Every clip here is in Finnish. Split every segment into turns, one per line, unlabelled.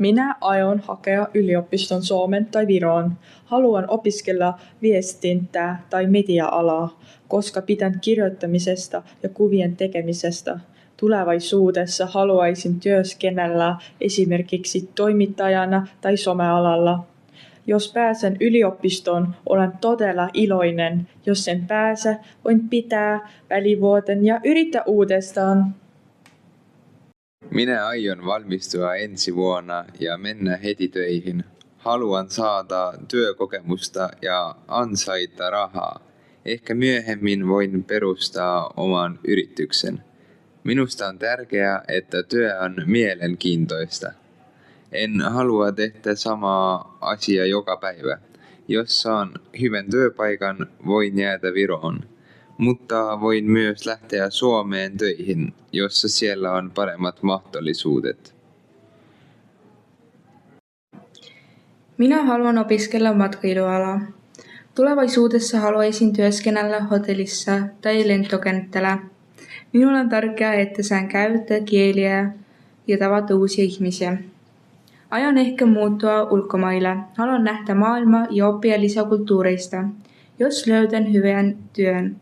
Minä aion hakea yliopiston Suomen tai Viroon. Haluan opiskella viestintää tai media-alaa, koska pidän kirjoittamisesta ja kuvien tekemisestä. Tulevaisuudessa haluaisin työskennellä esimerkiksi toimittajana tai somealalla. Jos pääsen yliopistoon, olen todella iloinen. Jos en pääse, voin pitää välivuoden ja yrittää uudestaan.
Minä aion valmistua ensi vuonna ja mennä heti töihin. Haluan saada työkokemusta ja ansaita rahaa. Ehkä myöhemmin voin perustaa oman yrityksen. Minusta on tärkeää, että työ on mielenkiintoista. En halua tehdä samaa asiaa joka päivä. Jos saan hyvän työpaikan, voin jäädä Viroon. Mutta voin myös lähteä Suomeen töihin, jossa siellä on paremmat mahdollisuudet.
Minä haluan opiskella matkailualaa. Tulevaisuudessa haluaisin työskennellä hotellissa tai lentokentällä. Minulle on tärkeää, että saan käyttää kieliä ja tavata uusia ihmisiä. Aion ehkä muuttua ulkomaille. Haluan nähdä maailmaa ja oppia lisäkulttuureista. Jos löydän hyvän työn,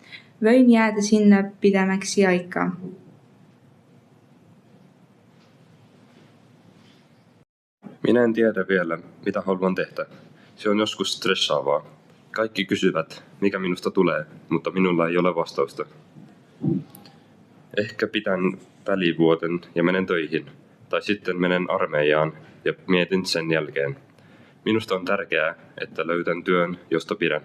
voin jäädä sinne pidemmäksi aikaa.
Minä en tiedä vielä, mitä haluan tehdä. Se on joskus stressaavaa. Kaikki kysyvät, mikä minusta tulee, mutta minulla ei ole vastausta. Ehkä pidän välivuoden ja menen töihin, tai sitten menen armeijaan ja mietin sen jälkeen. Minusta on tärkeää, että löydän työn, josta pidän.